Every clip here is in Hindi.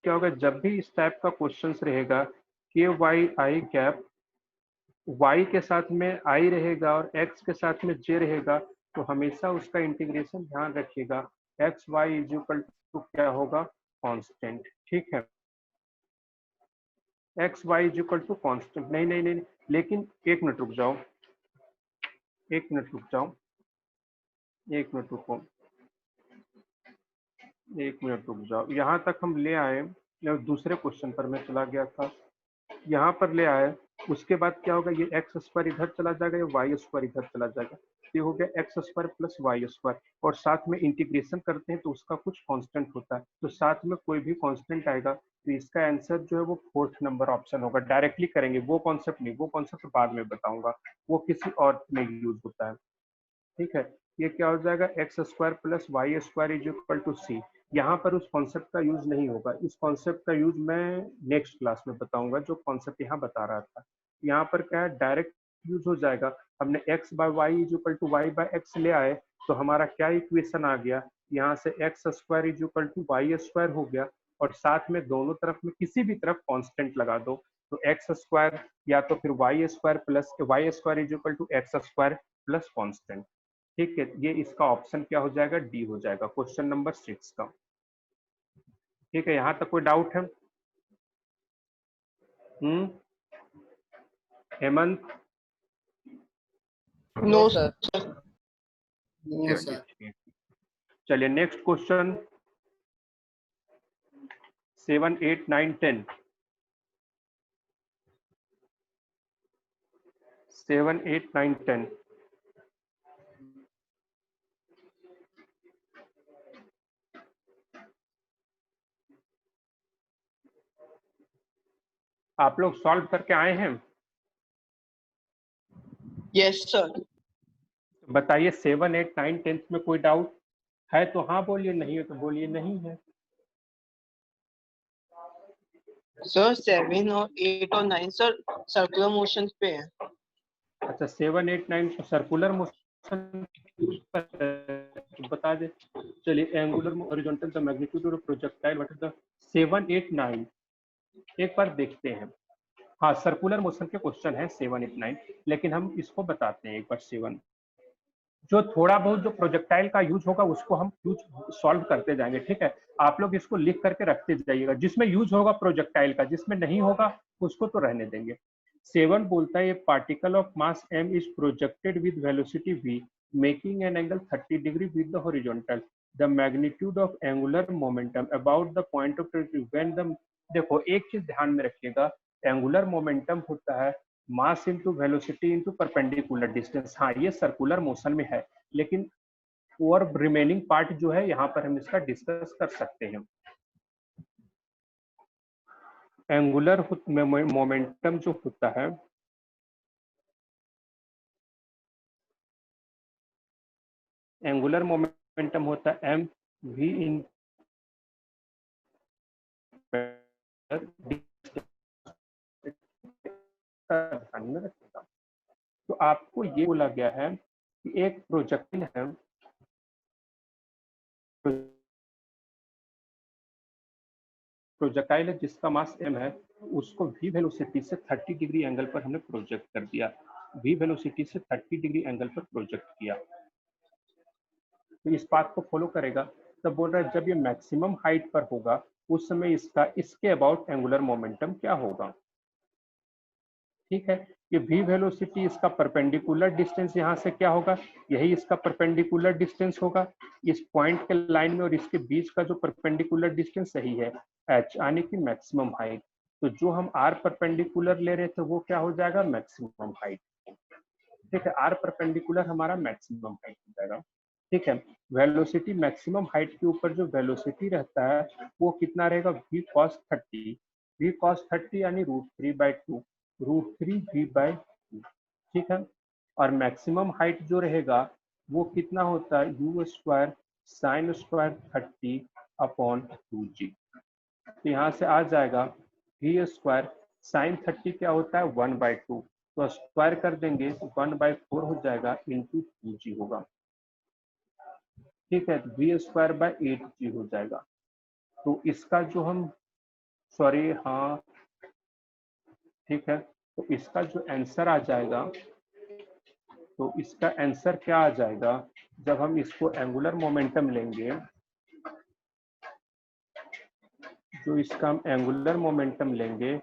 क्या होगा, जब भी इस टाइप का क्वेश्चन रहेगा के वाई आई कैप, y के साथ में i रहेगा और x के साथ में j रहेगा, तो हमेशा उसका इंटीग्रेशन ध्यान रखिएगा X Y is equal to क्या होगा, कांस्टेंट। ठीक है, X Y is equal to constant. नहीं नहीं नहीं, लेकिन एक मिनट रुक जाओ, एक मिनट रुक जाओ, एक मिनट रुको, एक मिनट रुक जाओ। यहाँ तक हम ले आए, दूसरे क्वेश्चन पर मैं चला गया था, यहाँ पर ले आए। उसके बाद क्या होगा, ये एक्स स्क्वायर इधर चला जाएगा, ये वाई स्क्वायर इधर चला जाएगा, ये हो गया X square plus Y square. और साथ में इंटीग्रेशन करते हैं तो उसका कुछ कांस्टेंट होता है, तो साथ में कोई भी कांस्टेंट आएगा तो इसका आंसर जो है वो फोर्थ नंबर ऑप्शन होगा। डायरेक्टली करेंगे वो कॉन्सेप्ट नहीं, वो कॉन्सेप्ट बाद में बताऊंगा, वो किसी और में यूज होता है। ठीक है, ये क्या हो जाएगा, x square plus Y square is equal to c. यहाँ पर उस कॉन्सेप्ट का यूज नहीं होगा, इस कॉन्सेप्ट का यूज मैं नेक्स्ट क्लास में बताऊंगा, जो कॉन्सेप्ट यहाँ बता रहा था। यहाँ पर क्या है, डायरेक्ट यूज हो जाएगा। हमने X by Y is equal to Y by X ले आए, तो हमारा क्या इक्वेशन आ गया, यहाँ से X square is equal to Y square हो गया, और साथ में दोनों तरफ में किसी भी तरफ कांस्टेंट लगा दो, तो एक्स स्क्वायर या तो फिर Y square plus Y square is equal to X square plus constant. ठीक है, ये इसका ऑप्शन क्या हो जाएगा, डी हो जाएगा, क्वेश्चन नंबर 6 का। ठीक है, यहां तक कोई डाउट है? हेमंत? No sir. चलिए नेक्स्ट क्वेश्चन 7, 8, 9, 10। 7, 8, 9, 10 आप लोग सॉल्व करके आए हैं? Yes sir. बताइए 7, 8, 9, 10 में कोई डाउट है तो हाँ बोलिए, नहीं है तो बोलिए नहीं है। सर 7 और 8 और 9 सर सर्कुलर मोशन पे है। अच्छा 7, 8, 9 सर्कुलर मोशन बता दे। चलिए angular horizontal the magnitude of projectile what is the 7, 8, 9 एक बार देखते हैं। हाँ सर्कुलर मोशन के क्वेश्चन है 7, 8, 9, लेकिन हम इसको बताते हैं एक बार। 7 जो थोड़ा बहुत जो प्रोजेक्टाइल का यूज होगा उसको हम यूज सॉल्व करते जाएंगे। ठीक है, आप लोग इसको लिख करके रखते जाइएगा, जिसमें यूज होगा प्रोजेक्टाइल का, जिसमें नहीं होगा उसको तो रहने देंगे। 7 बोलता है particle of mass m is projected with velocity v making an angle 30 degree with the horizontal, the magnitude of angular momentum about the point of when the. देखो एक चीज ध्यान में रखिएगा, एंगुलर मोमेंटम होता है mass into velocity into perpendicular distance. हाँ ये सर्कुलर मोशन में है, लेकिन और रिमेनिंग पार्ट जो है यहाँ पर हम इसका डिस्कस कर सकते हैं। एंगुलर मोमेंटम जो होता है, एंगुलर मोमेंटम होता है एम वी इन ध्यान में रखिएगा। तो आपको ये बोला गया है कि एक प्रोजेक्टिल है, प्रोजेक्टाइल है जिसका मास m है, उसको v वेलोसिटी से 30 डिग्री एंगल पर हमने प्रोजेक्ट कर दिया, v वेलोसिटी से 30 डिग्री एंगल पर प्रोजेक्ट किया। तो इस बात को फॉलो करेगा, तब बोल रहा है जब ये मैक्सिमम हाइट पर होगा उस समय इसका इसके अबाउट एंगुलर मोमेंटम क्या होगा। ठीक है, ये v वेलोसिटी इसका परपेंडिकुलर डिस्टेंस यहाँ से क्या होगा, यही इसका परपेंडिकुलर डिस्टेंस होगा, इस पॉइंट के लाइन में और इसके बीच का जो परपेंडिकुलर डिस्टेंस सही है h यानी कि मैक्सिमम हाइट। तो जो हम r परपेंडिकुलर ले रहे थे वो क्या हो जाएगा, मैक्सिमम हाइट। ठीक है, r परपेंडिकुलर हमारा मैक्सिमम हाइट हो जाएगा। ठीक है, वेलोसिटी मैक्सिमम हाइट के ऊपर जो वेलोसिटी रहता है वो कितना रहेगा, v cos 30, v cos 30 यानी √3/2, √3 v/2। ठीक है, और मैक्सिमम हाइट जो रहेगा वो कितना होता है, u square sine square 30 upon 2g। तो यहाँ से आ जाएगा v स्क्वायर साइन 30 क्या होता है 1/2, तो स्क्वायर कर देंगे तो 1/4 हो जाएगा इंटू 2g होगा। ठीक है, तो v स्क्वायर बाय 8g हो जाएगा। तो इसका जो हम सॉरी, हाँ ठीक है। तो इसका जो आंसर आ जाएगा, तो इसका आंसर क्या आ जाएगा, जब हम इसको एंगुलर मोमेंटम लेंगे, जो इसका हम एंगुलर मोमेंटम लेंगे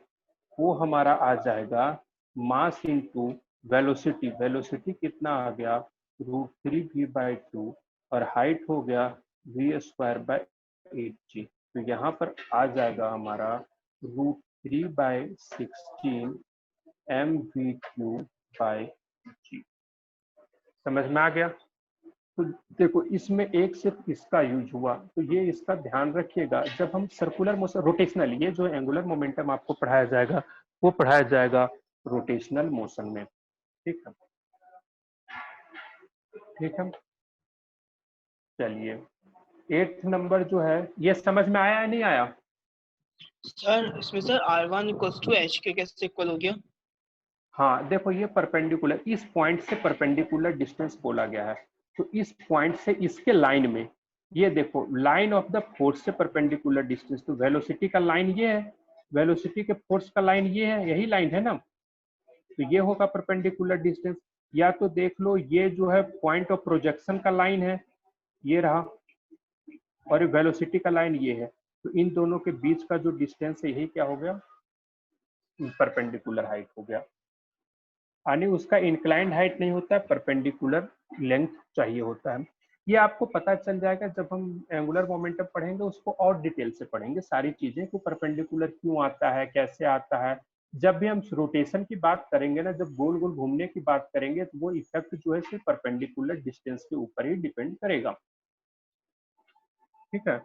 वो हमारा आ जाएगा मास इंटू वेलोसिटी। वेलोसिटी कितना आ गया, √3v/2, और हाइट हो गया v²/8g। तो यहाँ पर आ जाएगा हमारा √3/16 mv³/g। समझ में आ गया। तो देखो इसमें एक सिर्फ इसका यूज हुआ, तो ये इसका ध्यान रखिएगा जब हम सर्कुलर मोशन, रोटेशनल, ये जो एंगुलर मोमेंटम आपको पढ़ाया जाएगा वो पढ़ाया जाएगा रोटेशनल मोशन में। ठीक है, ठीक है। चलिए 8th नंबर जो है, ये समझ में आया या नहीं आया? सर इसमें sir R1 equals to H के कैसे इक्वल हो गया? हाँ देखो, ये परपेंडिकुलर, इस पॉइंट से परपेंडिकुलर डिस्टेंस बोला गया है। तो इस पॉइंट से इसके लाइन में, ये देखो लाइन ऑफ द फोर्स से परपेंडिकुलर डिस्टेंस, तो वेलोसिटी का लाइन ये है, वेलोसिटी के फोर्स का लाइन ये है, यही लाइन है ना। तो ये होगा परपेंडिकुलर डिस्टेंस। या तो देख लो ये जो है पॉइंट ऑफ प्रोजेक्शन का लाइन है, ये रहा, और वेलोसिटी का लाइन ये है। तो इन दोनों के बीच का जो डिस्टेंस है यही क्या हो गया, परपेंडिकुलर हाइट हो गया। यानी उसका इंक्लाइंड हाइट नहीं होता है, परपेंडिकुलर लेंथ चाहिए होता है। ये आपको पता चल जाएगा जब हम एंगुलर मोमेंटम पढ़ेंगे, उसको और डिटेल से पढ़ेंगे सारी चीजें, को परपेंडिकुलर क्यों आता है, कैसे आता है। जब भी हम रोटेशन की बात करेंगे ना, जब गोल गोल घूमने की बात करेंगे, तो वो इफेक्ट जो है सिर्फ परपेंडिकुलर डिस्टेंस के ऊपर ही डिपेंड करेगा। ठीक है,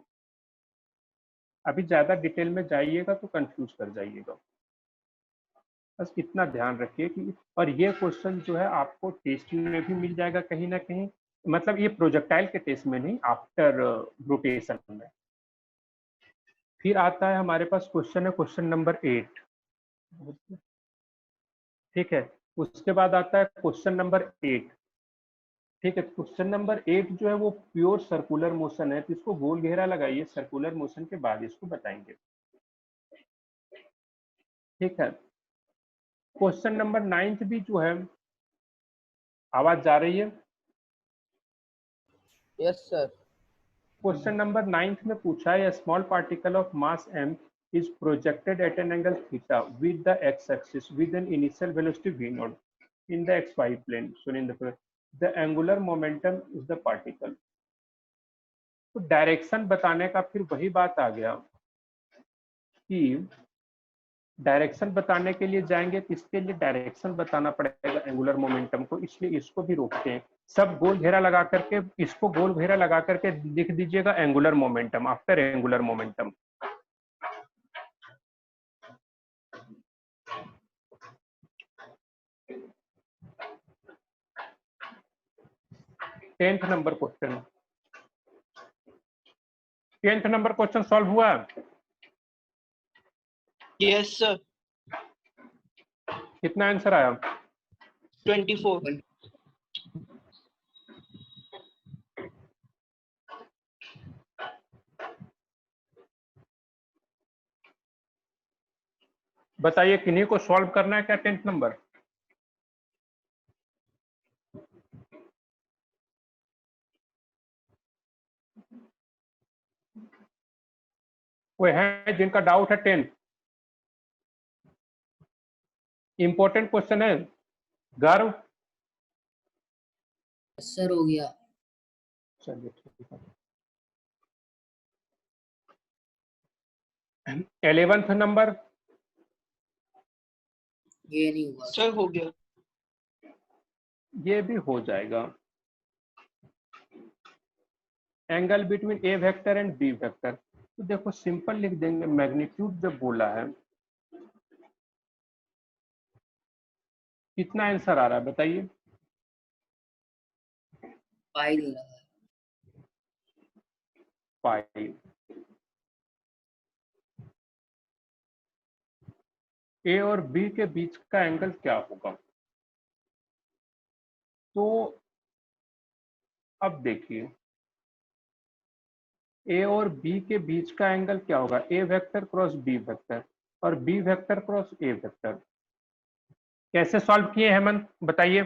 अभी ज्यादा डिटेल में जाइएगा तो कंफ्यूज कर जाइएगा। बस इतना ध्यान रखिए कि, और ये क्वेश्चन जो है आपको टेस्ट में भी मिल जाएगा कहीं ना कहीं, मतलब ये प्रोजेक्टाइल के टेस्ट में नहीं, आफ्टर रोटेशन में। फिर आता है हमारे पास क्वेश्चन है क्वेश्चन नंबर 8। ठीक है, उसके बाद आता है क्वेश्चन नंबर 8। ठीक है, क्वेश्चन नंबर 8 जो है वो प्योर सर्कुलर मोशन है, तो इसको गोल घेरा लगाइए, सर्कुलर मोशन के बाद इसको बताएंगे। ठीक है, क्वेश्चन नंबर 9 भी जो है, आवाज जा रही है? Yes sir. क्वेश्चन नंबर 9 में पूछा है, small particle of mass m is projected at an angle theta with the x-axis with an initial velocity v0 in the xy plane shown in the figure. The angular momentum is the particle. तो डायरेक्शन बताने का फिर वही बात आ गया कि डायरेक्शन बताने के लिए जाएंगे तो इसके लिए डायरेक्शन बताना पड़ेगा एंगुलर मोमेंटम को, इसलिए इसको भी रोकते हैं। सब गोल घेरा लगा करके, इसको गोल घेरा लगा करके लिख दीजिएगा angular momentum, after angular momentum. Tenth number question, 10th number question solve हुआ? Yes sir. कितना आंसर आया? 24। बताइए किन्हीं को सॉल्व करना है क्या 10th नंबर? कोई है जिनका डाउट है? 10 इंपॉर्टेंट क्वेश्चन है। गर्व, सर हो गया। चलिए ठीक है। 11th नंबर, ये नहीं हुआ सर हो गया। ये भी हो जाएगा। Angle between A vector and B vector, तो देखो सिंपल लिख देंगे, मैग्नीट्यूड जब बोला है, कितना आंसर आ रहा है बताइए? पाई दे रहा है। 5। ए और बी के बीच का एंगल क्या होगा? तो अब देखिए, ए और बी के बीच का एंगल क्या होगा? A vector cross B vector और B vector cross A vector. कैसे सॉल्व किए हेमंत, बताइए।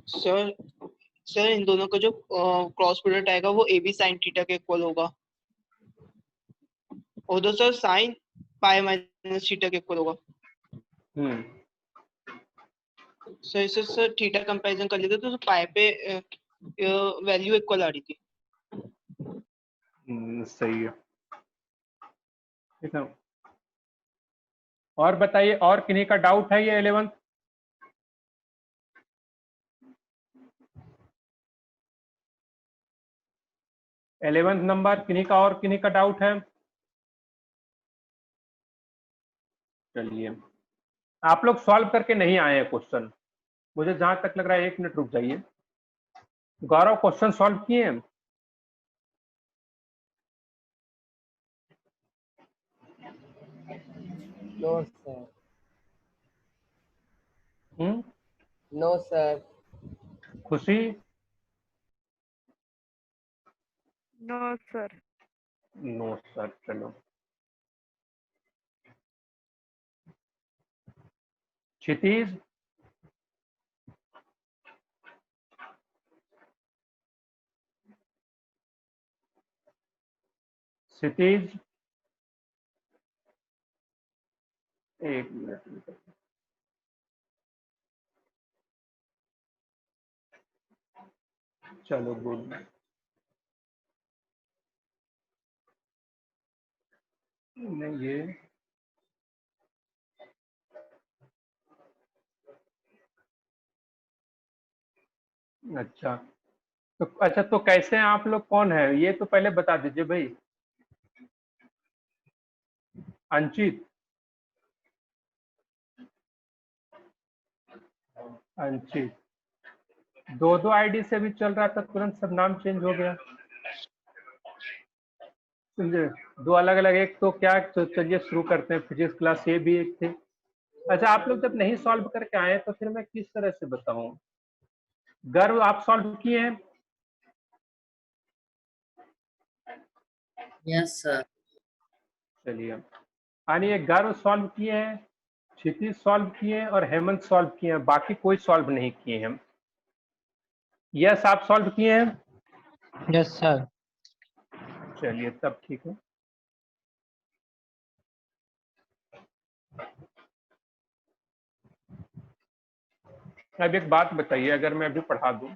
सर सर इन दोनों का जो क्रॉस प्रोडक्ट आएगा वो ए बी साइन थीटा के इक्वल होगा, और दो sir sine pi minus theta के इक्वल होगा। सर इसे सर थीटा कंपैरिजन कर लेते तो पाई पे वैल्यू इक्वल आ रही थी। सही है, ठीक है। और बताइए, और किन्हीं का डाउट है ये 11th? नंबर किन्हीं का, और किन्हीं का डाउट है? चलिए, आप लोग सॉल्व करके नहीं आए हैं क्वेश्चन, मुझे जहां तक लग रहा है। 1 मिनट रुक जाइए। गौरव, क्वेश्चन सॉल्व किए हैं? No sir. Hmm, no sir. Khushi? No sir. No sir, चलो। क्षितिज? क्षितिज? 1 मिनट। चलो, गुड। नहीं, ये अच्छा। तो कैसे हैं आप लोग, कौन है ये तो पहले बता दीजिए भाई। अंचित? अंचित दो आईडी से भी चल रहा था, तुरंत सब नाम चेंज हो गया। समझे? 2 अलग अलग, एक तो क्या, तो चलिए शुरू करते हैं। फिजिक्स क्लास ये भी एक थे। अच्छा, आप लोग जब नहीं सॉल्व करके आए तो फिर मैं किस तरह से बताऊं? गर्व, आप सॉल्व किए हैं? Yes sir. चलिए, यानी ये गर्व सॉल्व किए हैं, क्षितिज सॉल्व किए हैं और हेमंत सॉल्व किए हैं, बाकी कोई सॉल्व नहीं किए हैं। यस, आप सॉल्व किए हैं? Yes sir. चलिए, तब ठीक है। अब एक बात बताइए, अगर मैं अभी पढ़ा दूं,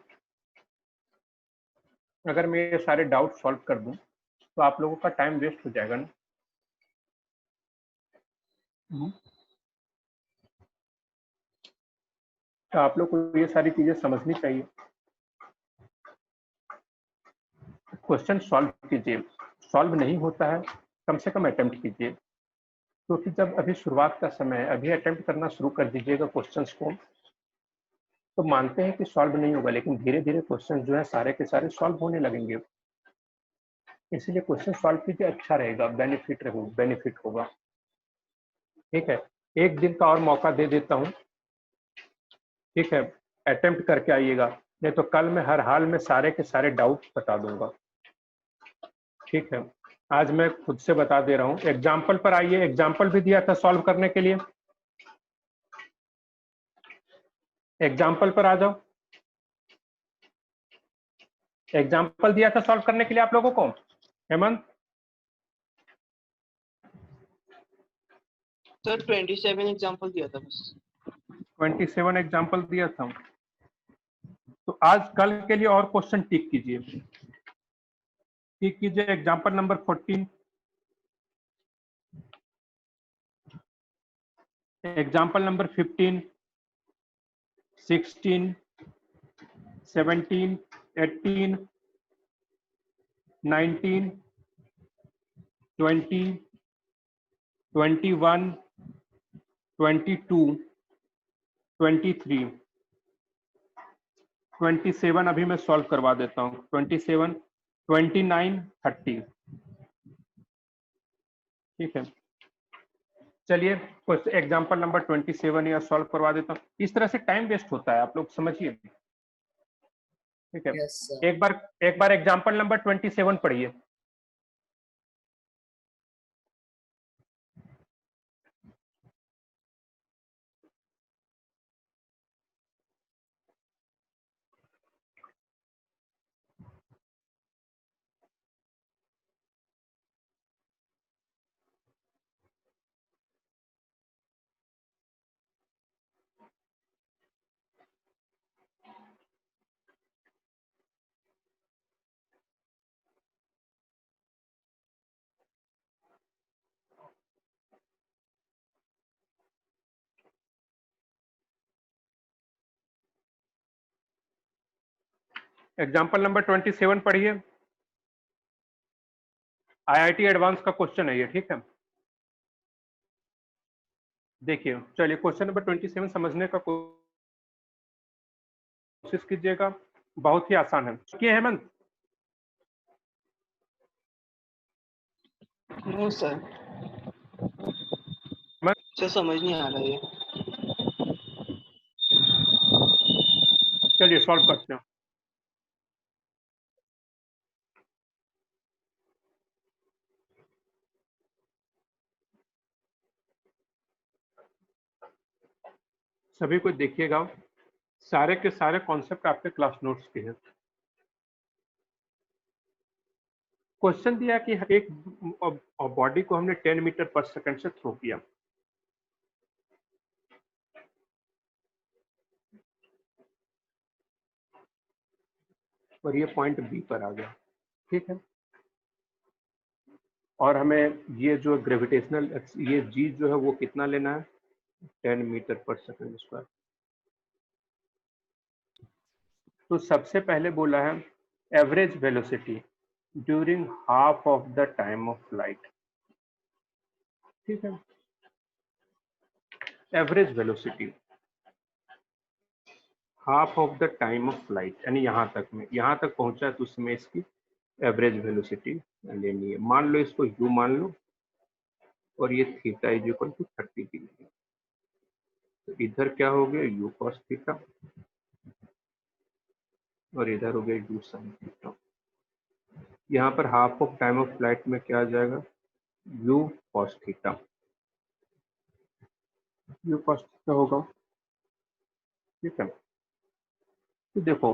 अगर मैं ये सारे डाउट सॉल्व कर दूं, तो आप लोगों का टाइम वेस्ट हो जाएगा ना? तो आप लोग को ये सारी चीजें समझनी चाहिए। क्वेश्चन सॉल्व कीजिए, सॉल्व नहीं होता है कम से कम अटेम्प्ट कीजिए, क्योंकि जब अभी शुरुआत का समय है, अभी अटेम्प्ट करना शुरू कर दीजिएगा क्वेश्चंस को, तो मानते हैं कि सॉल्व नहीं होगा, लेकिन धीरे धीरे क्वेश्चन जो है सारे के सारे सॉल्व होने लगेंगे। इसीलिए क्वेश्चन सॉल्व कीजिए, अच्छा रहेगा, बेनिफिट होगा। ठीक है, 1 दिन का और मौका दे देता हूँ, ठीक है? अटेम्प्ट करके आइएगा, नहीं तो कल मैं हर हाल में सारे के सारे डाउट बता दूंगा। ठीक है, आज मैं खुद से बता दे रहा हूँ। एग्जाम्पल पर आइए, एग्जाम्पल भी दिया था सॉल्व करने के लिए, एग्जाम्पल पर आ जाओ। एग्जाम्पल दिया था सॉल्व करने के लिए आप लोगों को, हेमंत? सर 27 एग्जांपल दिया था बस। 27 एग्जाम्पल दिया था। तो आज कल के लिए और क्वेश्चन टिक कीजिए, टिक कीजिए। एग्जाम्पल नंबर 14, एग्जाम्पल नंबर 15, 16, 17, 18, 19, 20, 21, 22, 23, 27 अभी मैं सॉल्व करवा देता हूँ। 27, 29, 30। ठीक है, चलिए एग्जाम्पल नंबर 27 या सॉल्व करवा देता हूँ। इस तरह से टाइम वेस्ट होता है, आप लोग समझिए। ठीक है। Yes sir. एक बार एग्जांपल नंबर 27 पढ़िए। एग्जांपल नंबर 27 पढ़िए। आईआईटी एडवांस का क्वेश्चन है ये, ठीक है। देखिए, चलिए क्वेश्चन नंबर 27 समझने का कोशिश कीजिएगा, बहुत ही आसान है। क्या हेमंत? नो सर, सर समझ नहीं आ रहा है। चलिए सॉल्व करते हैं। सभी को देखिएगा, सारे के सारे कॉन्सेप्ट आपके क्लास नोट्स के हैं। क्वेश्चन दिया कि एक बॉडी को हमने 10 मीटर पर सेकंड से थ्रो किया। और ये पॉइंट बी पर आ गया, ठीक है। और हमें ये जो ग्रेविटेशनल ये जी जो है वो कितना लेना है, 10 मीटर पर सेकंड स्क्वायर। तो सबसे पहले बोला है average velocity during half of the time of flight, ठीक है। Average velocity half of the time of flight, यानी यहाँ तक पहुंचा है तो उसमें इसकी एवरेज वेलोसिटी लेनी है। मान लो इसको u मान लो, और ये theta is equal to 30 degree. तो इधर क्या हो गया, u cos थीटा, और इधर हो गया u sin थीटा। यहाँ पर half of time of flight में क्या आ जाएगा, u cos theta, u cos theta होगा, ठीक है। तो देखो,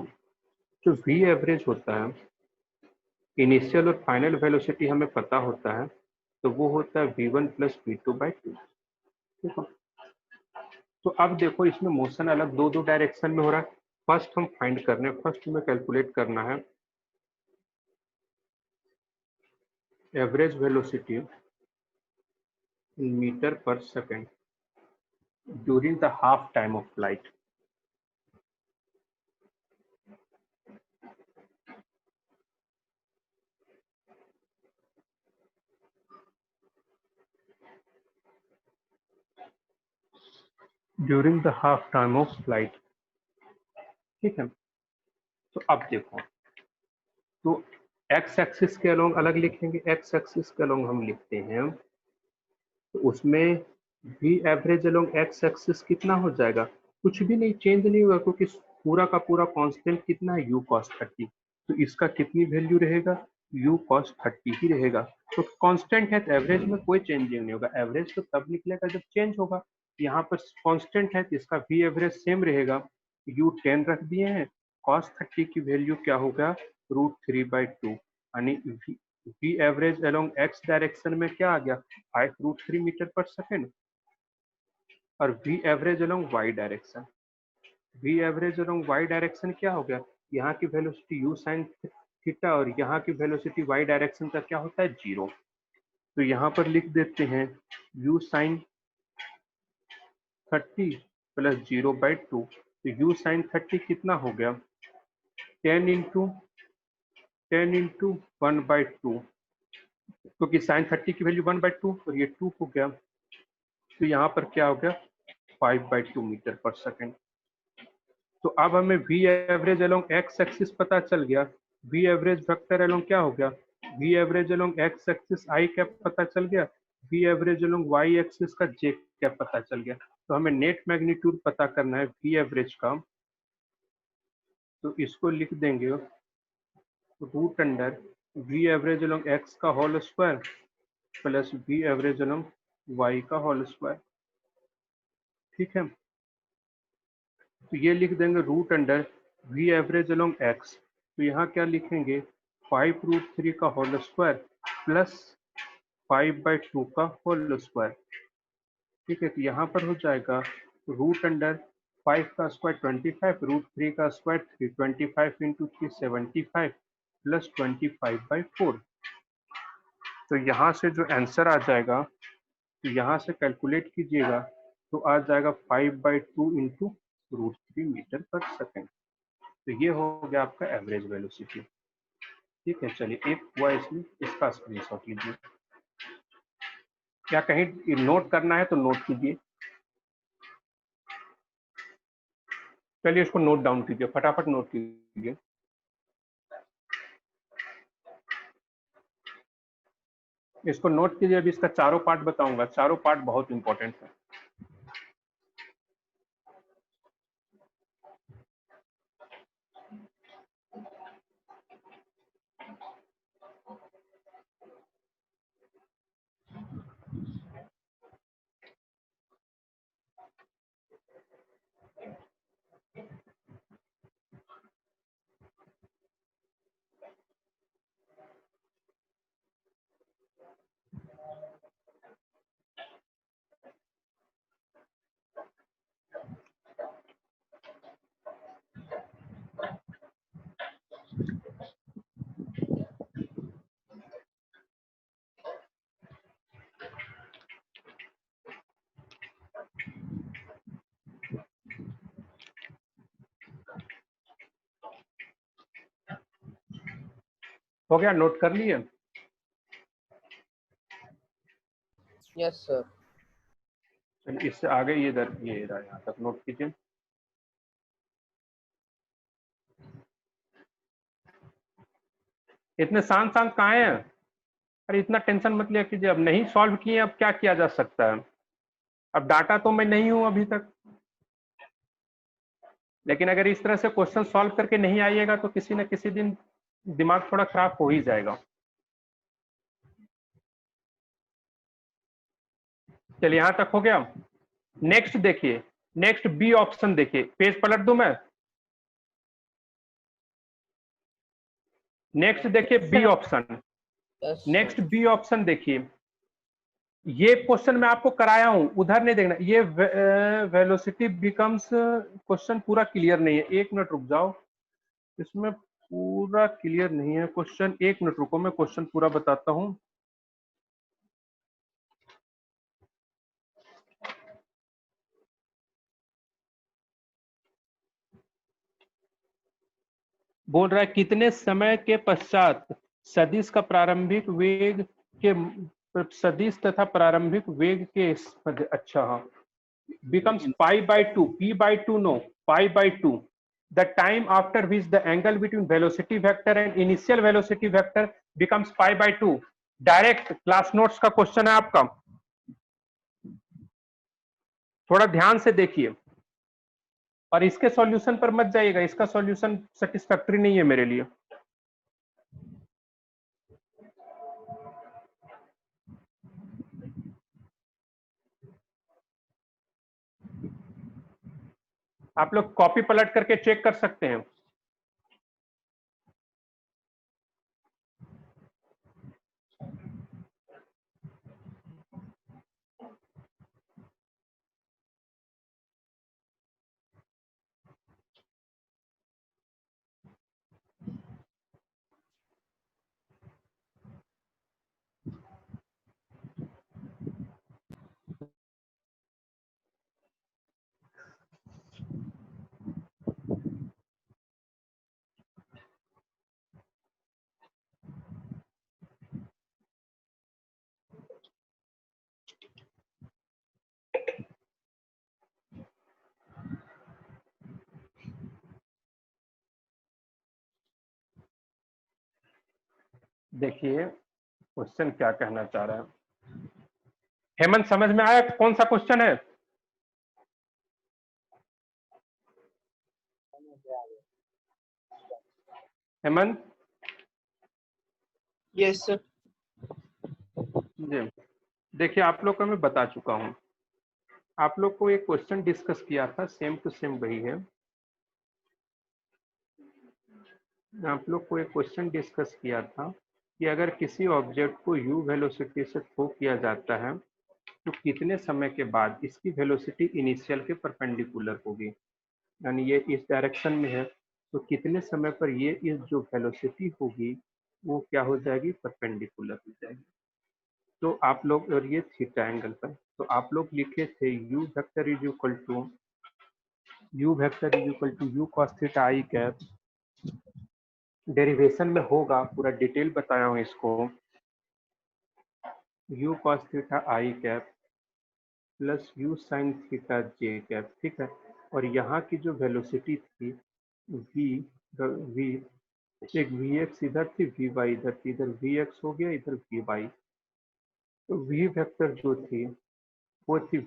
जो v एवरेज होता है, इनिशियल और फाइनल वेलोसिटी हमें पता होता है, तो वो होता है v1 प्लस v2/2, ठीक है। तो अब देखो, इसमें मोशन अलग दो डायरेक्शन में हो रहा है। फर्स्ट हम फाइंड करने, फर्स्ट हमें कैलकुलेट करना है एवरेज वेलोसिटी इन मीटर पर second during the half time of flight. During the half time of flight, ठीक है। तो अब देखो, तो एक्स एक्सिस के अलोंग अलग लिखेंगे, एक्स एक्सिस के अलोंग हम लिखते हैं, तो उसमें v average along x axis कितना हो जाएगा, कुछ भी नहीं, चेंज नहीं हुआ, क्योंकि पूरा का पूरा कांस्टेंट कितना है, u cos 30। तो इसका कितनी वैल्यू रहेगा, u cos 30 ही रहेगा। तो कांस्टेंट है तो एवरेज में कोई चेंजिंग नहीं होगा, एवरेज तो तब निकलेगा जब चेंज होगा। यहाँ पर कांस्टेंट है तो इसका v एवरेज सेम रहेगा, u 10 रख दिए हैं, cos 30 की वैल्यू क्या होगा, √3/2, यानी v average along x direction में क्या आ गया, 5√3 मीटर पर सेकेंड। और v average along y direction, v average along y direction क्या हो गया, यहाँ की वेलोसिटी u sin थीटा और यहाँ की वेलोसिटी y डायरेक्शन का क्या होता है, 0। तो यहाँ पर लिख देते हैं u sin 30 प्लस 0/2। तो u sin 30 कितना हो गया, 10 इंटू 1/2, क्योंकि sin 30 की वैल्यू 1/2 और ये 2 हो गया। तो यहाँ पर क्या हो गया, 5/2 मीटर पर सेकेंड। तो अब हमें v average along x axis पता चल गया, v एवरेज वेक्टर अलोंग क्या हो गया, v average along x axis i cap पता चल गया, v average along y axis का j कैप पता चल गया। तो हमें नेट मैग्नीट्यूड पता करना है v एवरेज का, तो इसको लिख देंगे root under v average along x का whole square plus v average along y का होल स्क्वायर। ठीक है, तो ये लिख देंगे root under v average along x, तो यहाँ क्या लिखेंगे 5√3 का होल स्क्वायर प्लस 5/2 का होल स्क्वायर। ठीक है, तो यहाँ पर हो जाएगा रूट अंडर 5 का स्क्वायर 25, √3 का स्क्वायर 325 इंटू 375 प्लस 25/4। तो यहाँ से जो आंसर आ जाएगा, तो यहाँ से कैलकुलेट कीजिएगा तो आ जाएगा 5/2 इंटू √3 मीटर पर सेकेंड। तो ये हो गया आपका एवरेज वेलोसिटी। ठीक है, चलिए एक हुआ इसमें, इसका स्क्रीनशॉट लीजिए। क्या कहीं नोट करना है तो नोट कीजिए। चलिए इसको नोट डाउन कीजिए, फटाफट नोट कीजिए। इसको नोट कीजिए, अभी इसका चारों पार्ट बताऊंगा, चारों पार्ट बहुत इंपॉर्टेंट है। हो गया, नोट कर लिए? Yes sir. चलिए इससे आगे ये इधर ये रहा, यहाँ तक नोट कीजिए। इतने शांत शांत कहाँ हैं? अरे इतना टेंशन मत लिया कीजिए, अब नहीं सॉल्व किए अब क्या किया जा सकता है। अब डाटा तो मैं नहीं हूं अभी तक, लेकिन अगर इस तरह से क्वेश्चन सॉल्व करके नहीं आइएगा तो किसी न किसी दिन दिमाग थोड़ा खराब हो ही जाएगा। चलिए यहां तक हो गया। नेक्स्ट देखिए, नेक्स्ट बी ऑप्शन देखिए, पेज पलट दूं मैं। नेक्स्ट देखिए B option, yes next B option देखिए, ये क्वेश्चन मैं आपको कराया हूं, उधर नहीं देखना। ये वेलोसिटी बिकम्स, क्वेश्चन पूरा क्लियर नहीं है, एक मिनट रुक जाओ, इसमें पूरा क्लियर नहीं है क्वेश्चन, एक मिनट रुको, मैं क्वेश्चन पूरा बताता हूं। बोल रहा है कितने समय के पश्चात सदिश का प्रारंभिक वेग के सदिश तथा प्रारंभिक वेग के अच्छा हाँ, becomes pi/2, p/2 no, pi/2, the time after which the angle between velocity vector and initial velocity vector becomes pi/2। Direct class notes का क्वेश्चन है आपका, थोड़ा ध्यान से देखिए और इसके सॉल्यूशन पर मत जाइएगा, इसका सॉल्यूशन सेटिस्फैक्टरी नहीं है मेरे लिए। आप लोग कॉपी पलट करके चेक कर सकते हैं। देखिए क्वेश्चन क्या कहना चाह रहा है। हेमंत समझ में आया कौन सा क्वेश्चन है? Hemant yes sir. जी, देखिए आप लोग को मैं बता चुका हूँ। आप लोग को एक क्वेश्चन डिस्कस किया था, सेम टू सेम वही है। आप लोग को एक क्वेश्चन डिस्कस किया था कि अगर किसी ऑब्जेक्ट को u वेलोसिटी से थ्रो किया जाता है तो कितने समय के बाद इसकी वेलोसिटी इनिशियल के परपेंडिकुलर होगी। यानी ये इस डायरेक्शन में है तो कितने समय पर ये इस जो वेलोसिटी होगी वो क्या हो जाएगी, परपेंडिकुलर हो जाएगी। तो आप लोग, और ये थीटा एंगल पर, तो आप लोग लिखे थे u vector is equal to u cos theta i cap. Derivation में होगा, पूरा डिटेल बताया हूँ इसको। u cos theta i cap plus u sin theta j cap, ठीक है। और यहाँ की जो वेलोसिटी थी v, v एक vx इधर थी, vy इधर थी, इधर vx हो गया, इधर vy। तो v वेक्टर जो थी वो थी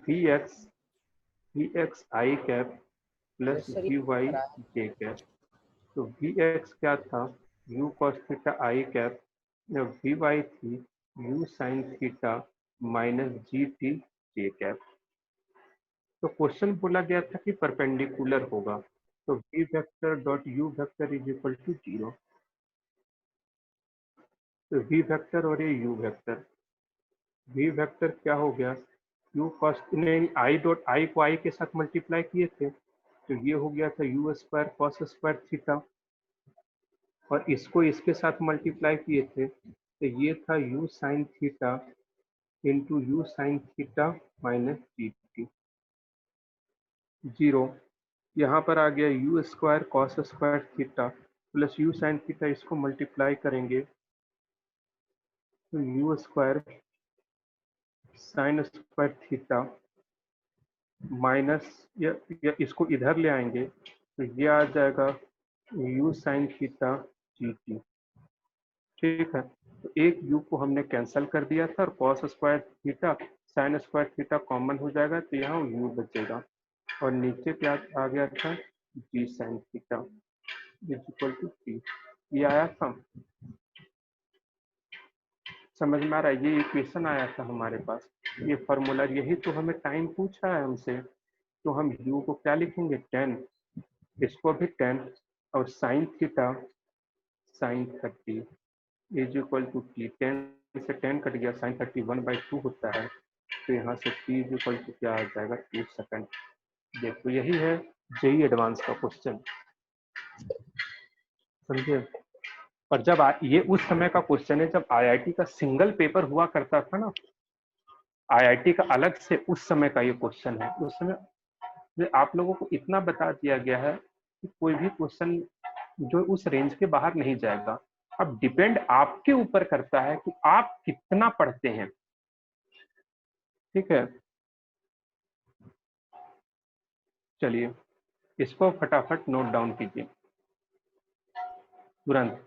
vx आई कैप प्लस यस सर, ये vy कराया। जे कैप। तो vx क्या था, u cos theta i cap, vy थी u sin theta minus g t j cap. तो क्वेश्चन बोला गया था कि परपेंडिकुलर होगा, तो v vector dot u vector is equal to 0। तो v वेक्टर और ये u वेक्टर, v वेक्टर क्या हो गया, u cos, नहीं i डॉट i को i के साथ मल्टीप्लाई किए थे तो ये हो गया था u square cos square theta, और इसको इसके साथ मल्टीप्लाई किए थे तो ये था u sin theta into u sin theta minus g T, 0। यहाँ पर आ गया u square cos square theta plus u sin theta, इसको मल्टीप्लाई करेंगे तो u square sin square theta minus, या इसको इधर ले आएंगे तो ये आ जाएगा u sin theta G T, ठीक है। तो एक u को हमने कैंसिल कर दिया था और cos square theta sin square theta common हो जाएगा तो यहाँ u बचेगा, और नीचे क्या आ गया था, g sin theta is equal to T. ये आया था, समझ में आ रहा है, ये इक्वेशन आया था हमारे पास, ये फॉर्मूला, यही तो हमें टाइम पूछा है हमसे। तो हम u को क्या लिखेंगे, 10, इसको भी 10, और sine theta sine 30 is equal to T. 10 से 10 कट गया, साइन 30 1/2 होता है, तो यहाँ से टी इज इक्वल टू क्या आ जाएगा, 2 सेकंड। देखो यही है जेई एडवांस का क्वेश्चन, समझे। और जब ये उस समय का क्वेश्चन है जब आईआईटी का सिंगल पेपर हुआ करता था ना, आईआईटी का अलग से उस समय का ये क्वेश्चन है। उस समय आप लोगों को इतना बता दिया गया है कि कोई भी क्वेश्चन जो उस रेंज के बाहर नहीं जाएगा। अब डिपेंड आपके ऊपर करता है कि आप कितना पढ़ते हैं, ठीक है। चलिए इसको फटाफट नोट डाउन कीजिए तुरंत।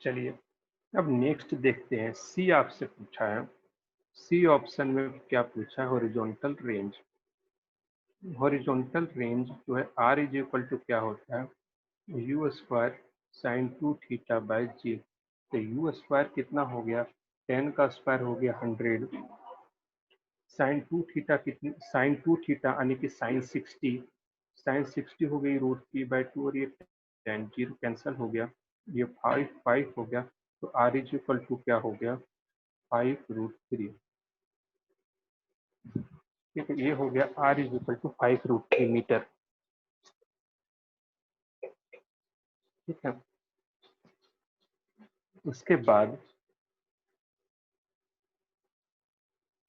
चलिए अब नेक्स्ट देखते हैं, सी आपसे पूछा है। सी ऑप्शन में क्या पूछा है, हॉरिजॉन्टल रेंज। हॉरिजॉन्टल रेंज जो है आर इज इक्वल टू क्या होता है, u square sine 2 theta by g. तो यू स्क्वायर कितना हो गया, 10 का स्क्वायर हो गया 100, साइन 2 थीटा कितनी, साइन 2 थीटा यानी कि साइन 60, साइन 60 हो गई √3/2, और ये 10 जीरो कैंसिल हो गया, ये 5 हो गया। तो आर इज इक्वल टू क्या हो गया, 5√3, ठीक है। ये हो गया R is equal to 5√3 metre, ठीक है। उसके बाद,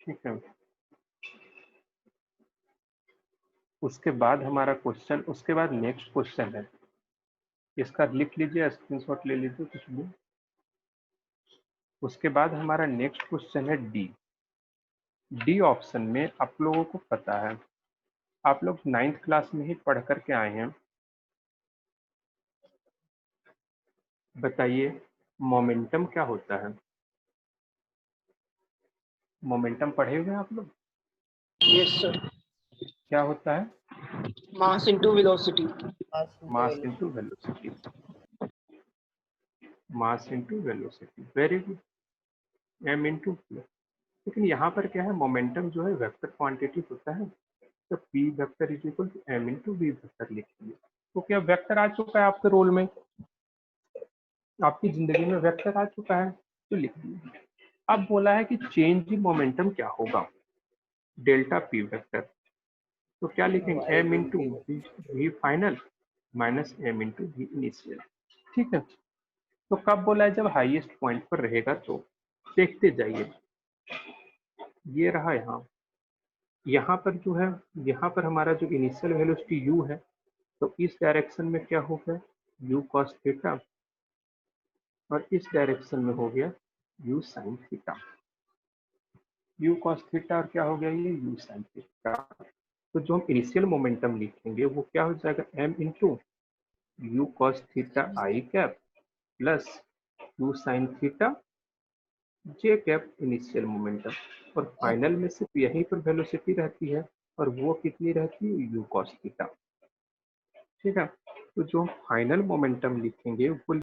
ठीक है, उसके बाद हमारा क्वेश्चन, उसके बाद नेक्स्ट क्वेश्चन है, इसका लिख लीजिए, स्क्रीनशॉट ले लीजिए कुछ भी। उसके बाद हमारा नेक्स्ट क्वेश्चन है डी। डी ऑप्शन में आप लोगों को पता है, आप लोग 9th क्लास में ही पढ़ करके आए हैं। बताइए मोमेंटम क्या होता है? मोमेंटम पढ़े हुए हैं आप लोग? Yes, sir. क्या होता है? Mass into velocity. Mass into velocity. Mass into velocity, very good. m into v। लेकिन यहाँ पर क्या है, मोमेंटम जो है वेक्टर क्वांटिटी होता है, तो p vector is equal to m into v vector लिखिए। तो क्या वेक्टर आ चुका है आपके रोल में, आपकी जिंदगी में वेक्टर आ चुका है, तो लिख दीजिए। अब बोला है कि चेंज इन मोमेंटम क्या होगा, डेल्टा p वेक्टर। तो क्या लिखेंगे, m into v final minus m into v initial. ठीक है, तो कब बोला है, जब हाईएस्ट पॉइंट पर रहेगा। तो देखते जाइए, ये रहा यहाँ पर जो है, यहाँ पर हमारा जो इनिशियल वेलोसिटी u है, तो इस डायरेक्शन में क्या हो गया, u cos थीटा, और इस डायरेक्शन में हो गया u sin theta. u cos theta और क्या हो गया, ये u sin थीटा। तो जो हम इनिशियल मोमेंटम लिखेंगे वो क्या हो जाएगा, m into u cos theta i cap plus u sin theta j cap initial momentum, और फाइनल में सिर्फ यहीं पर वेलोसिटी रहती है, और वो कितनी रहती है, u cos थीटा। ठीक है, तो जो फाइनल मोमेंटम लिखेंगे वो